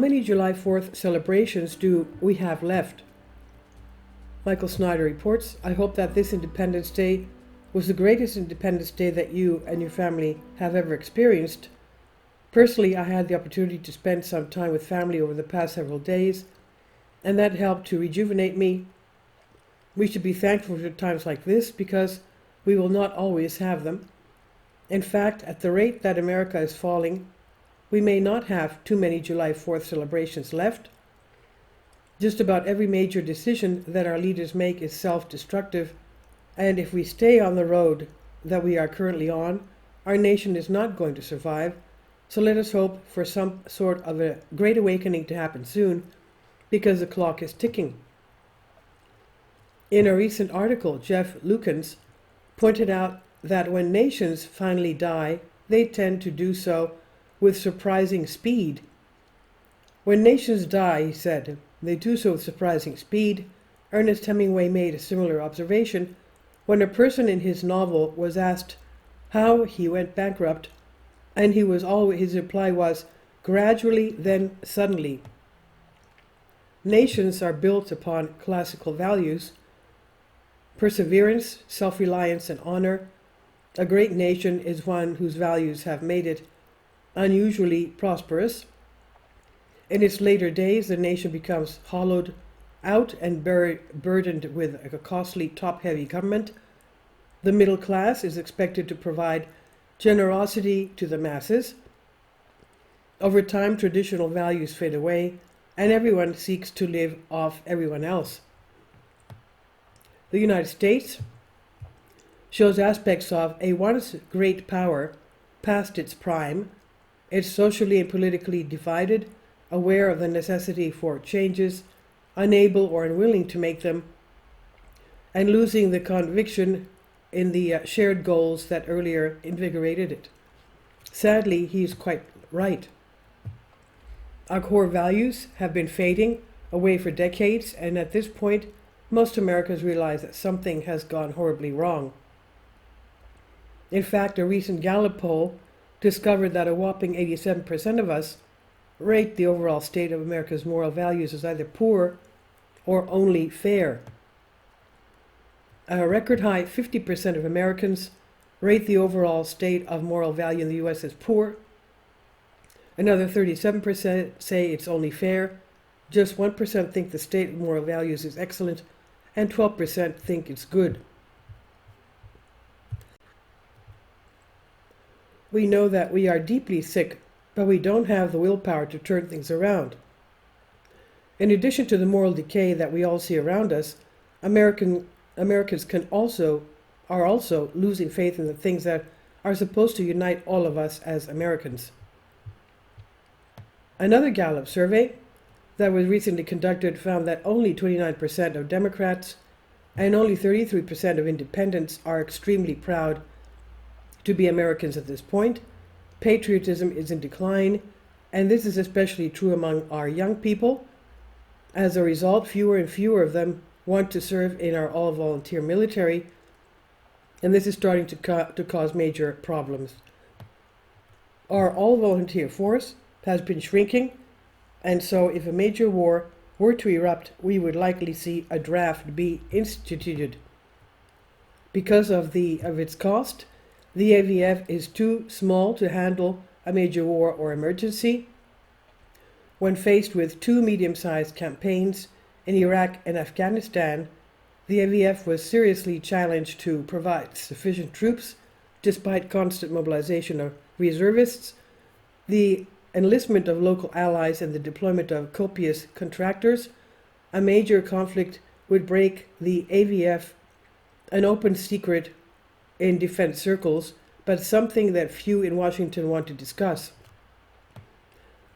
many July 4th celebrations do we have left? Michael Snyder reports, I hope that this Independence Day was the greatest Independence Day that you and your family have ever experienced. Personally, I had the opportunity to spend some time with family over the past several days, and that helped to rejuvenate me. We should be thankful for times like this because we will not always have them. In fact, at the rate that America is falling, we may not have too many July 4th celebrations left. Just about every major decision that our leaders make is self-destructive, and if we stay on the road that we are currently on, our nation is not going to survive. So let us hope for some sort of a great awakening to happen soon, because the clock is ticking. In a recent article, Jeff Lukens pointed out that when nations finally die, they tend to do so with surprising speed. When nations die, he said, they do so with surprising speed. Ernest Hemingway made a similar observation when a person in his novel was asked how he went bankrupt, and his reply was, gradually, then suddenly. Nations are built upon classical values: perseverance, self-reliance, and honor. A great nation is one whose values have made it unusually prosperous. In its later days, the nation becomes hollowed out and burdened with a costly top-heavy government. The middle class is expected to provide generosity to the masses. Over time, traditional values fade away, and everyone seeks to live off everyone else. The United States shows aspects of a once great power past its prime. It's socially and politically divided, aware of the necessity for changes, unable or unwilling to make them, and losing the conviction in the shared goals that earlier invigorated it. Sadly, he is quite right. Our core values have been fading away for decades, and at this point, most Americans realize that something has gone horribly wrong. In fact, a recent Gallup poll discovered that a whopping 87% of us rate the overall state of America's moral values as either poor or only fair. A record high 50% of Americans rate the overall state of moral value in the U.S. as poor. Another 37% say it's only fair. Just 1% think the state of moral values is excellent, and 12% think it's good. We know that we are deeply sick, but we don't have the willpower to turn things around. In addition to the moral decay that we all see around us, Americans are also losing faith in the things that are supposed to unite all of us as Americans. Another Gallup survey that was recently conducted found that only 29% of Democrats and only 33% of independents are extremely proud to be Americans at this point. Patriotism is in decline, and this is especially true among our young people. As a result, fewer and fewer of them want to serve in our all-volunteer military, and this is starting to cause major problems. Our all-volunteer force has been shrinking, and so if a major war were to erupt, we would likely see a draft be instituted. Because of its cost, the AVF is too small to handle a major war or emergency. When faced with two medium-sized campaigns in Iraq and Afghanistan, the AVF was seriously challenged to provide sufficient troops despite constant mobilization of reservists, the enlistment of local allies, and the deployment of copious contractors. A major conflict would break the AVF, an open secret in defense circles, but something that few in Washington want to discuss.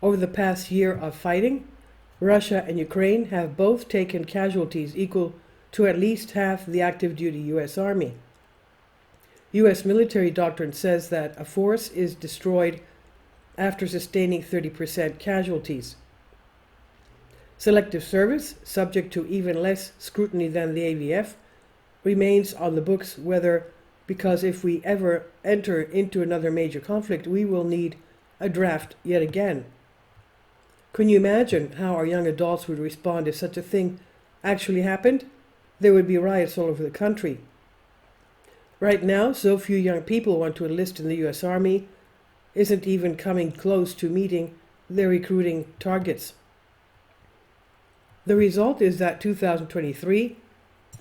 Over the past year of fighting, Russia and Ukraine have both taken casualties equal to at least half the active duty U.S. Army. U.S. military doctrine says that a force is destroyed after sustaining 30% casualties. Selective service, subject to even less scrutiny than the AVF, remains on the books because if we ever enter into another major conflict, we will need a draft yet again. Can you imagine how our young adults would respond if such a thing actually happened? There would be riots all over the country. Right now, so few young people want to enlist in the U.S. Army isn't even coming close to meeting their recruiting targets. The result is that 2023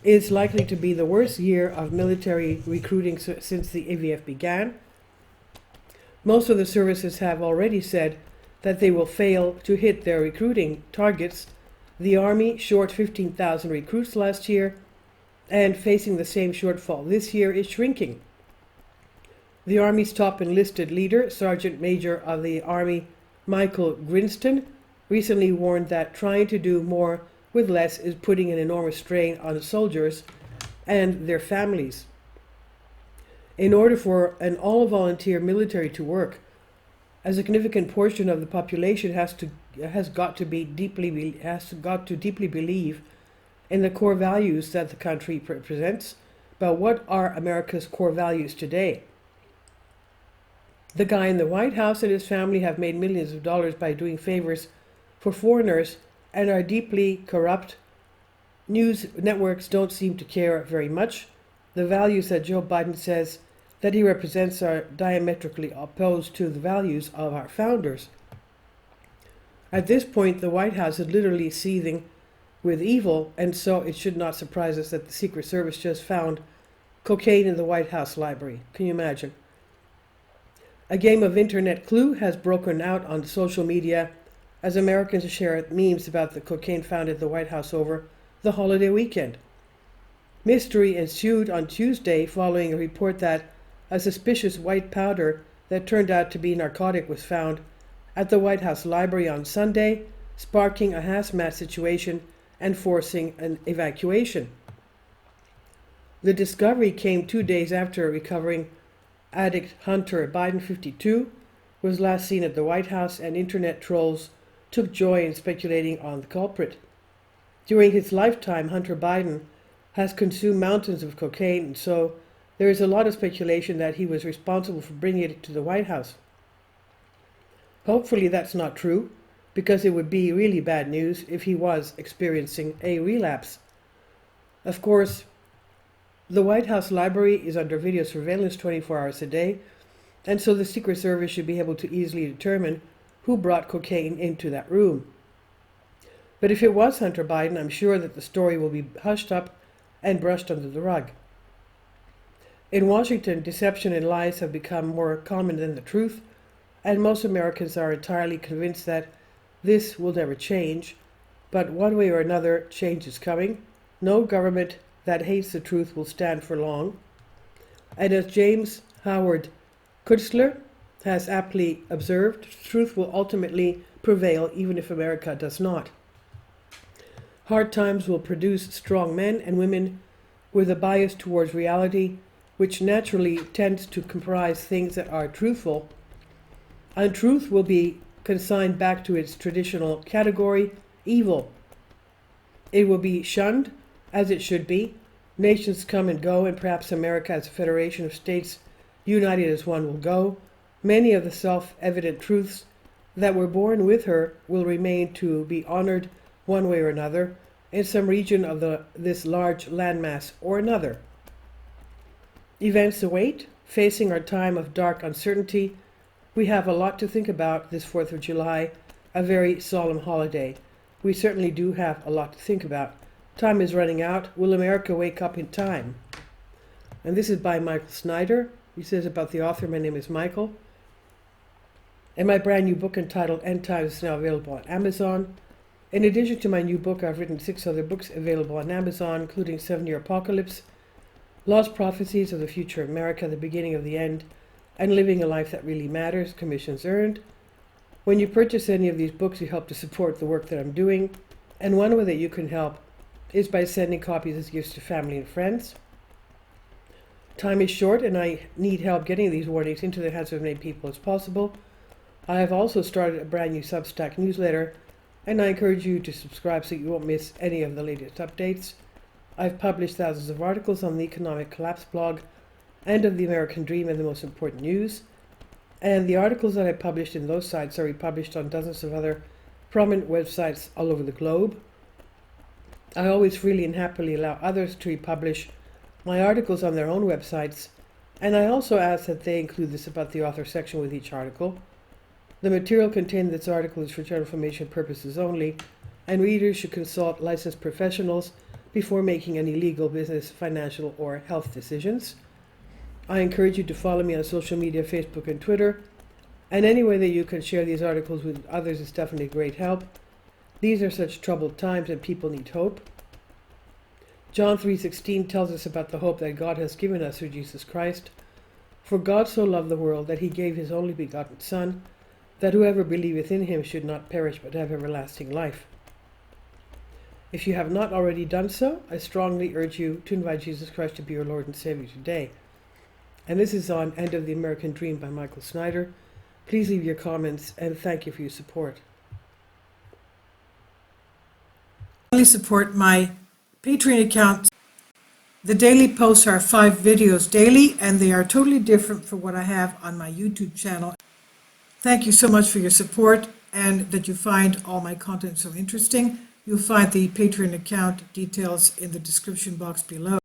is likely to be the worst year of military recruiting since the AVF began. Most of the services have already said that they will fail to hit their recruiting targets. The Army short 15,000 recruits last year, and facing the same shortfall this year is shrinking. The Army's top enlisted leader, Sergeant Major of the Army Michael Grinston, recently warned that trying to do more with less is putting an enormous strain on soldiers and their families. In order for an all-volunteer military to work, a significant portion of the population has got to deeply believe in the core values that the country represents. But what are America's core values today? The guy in the White House and his family have made millions of dollars by doing favors for foreigners and are deeply corrupt. News networks don't seem to care very much. The values that Joe Biden says that he represents are diametrically opposed to the values of our founders. At this point, the White House is literally seething with evil, and so it should not surprise us that the Secret Service just found cocaine in the White House library. Can you imagine? A game of internet Clue has broken out on social media as Americans share memes about the cocaine found at the White House over the holiday weekend. Mystery ensued on Tuesday following a report that a suspicious white powder that turned out to be narcotic was found at the White House library on Sunday, sparking a hazmat situation and forcing an evacuation. The discovery came 2 days after recovering addict Hunter Biden, 52, was last seen at the White House, and internet trolls took joy in speculating on the culprit. During his lifetime, Hunter Biden has consumed mountains of cocaine, and so there is a lot of speculation that he was responsible for bringing it to the White House. Hopefully that's not true, because it would be really bad news if he was experiencing a relapse. Of course, the White House library is under video surveillance 24 hours a day, and so the Secret Service should be able to easily determine who brought cocaine into that room. But if it was Hunter Biden, I'm sure that the story will be hushed up and brushed under the rug. In Washington, deception and lies have become more common than the truth, and most Americans are entirely convinced that this will never change. But one way or another, change is coming. No government that hates the truth will stand for long. And as James Howard Kutzler has aptly observed, truth will ultimately prevail even if America does not. Hard times will produce strong men and women with a bias towards reality, which naturally tends to comprise things that are truthful. Untruth will be consigned back to its traditional category, evil. It will be shunned, as it should be. Nations come and go, and perhaps America as a federation of states united as one will go. Many of the self-evident truths that were born with her will remain to be honored one way or another in some region of this large landmass or another. Events await. Facing our time of dark uncertainty, we have a lot to think about this 4th of July, a very solemn holiday. We certainly do have a lot to think about. Time is running out. Will America wake up in time? And this is by Michael Snyder. He says about the author, my name is Michael. And my brand new book entitled End Times is now available on Amazon. In addition to my new book, I've written 6 other books available on Amazon, including 7-Year Apocalypse, Lost Prophecies of the Future of America, The Beginning of the End, and Living a Life That Really Matters, commissions earned. When you purchase any of these books, you help to support the work that I'm doing, and one way that you can help is by sending copies as gifts to family and friends. Time is short, and I need help getting these warnings into the hands of as many people as possible. I have also started a brand new Substack newsletter, and I encourage you to subscribe so you won't miss any of the latest updates. I've published thousands of articles on the Economic Collapse blog and of the American Dream and the most important news. And the articles that I published in those sites are republished on dozens of other prominent websites all over the globe. I always freely and happily allow others to republish my articles on their own websites, and I also ask that they include this about the author section with each article. The material contained in this article is for general information purposes only, and readers should consult licensed professionals before making any legal, business, financial, or health decisions. I encourage you to follow me on social media, Facebook and Twitter, and any way that you can share these articles with others is definitely a great help. These are such troubled times and people need hope. John 3:16 tells us about the hope that God has given us through Jesus Christ. For God so loved the world that he gave his only begotten Son, that whoever believeth in him should not perish but have everlasting life. If you have not already done so, I strongly urge you to invite Jesus Christ to be your Lord and Savior today. And this is on End of the American Dream by Michael Snyder. Please leave your comments and thank you for your support. Please support my Patreon account. The daily posts are 5 videos daily, and they are totally different from what I have on my YouTube channel. Thank you so much for your support and that you find all my content so interesting. You'll find the Patreon account details in the description box below.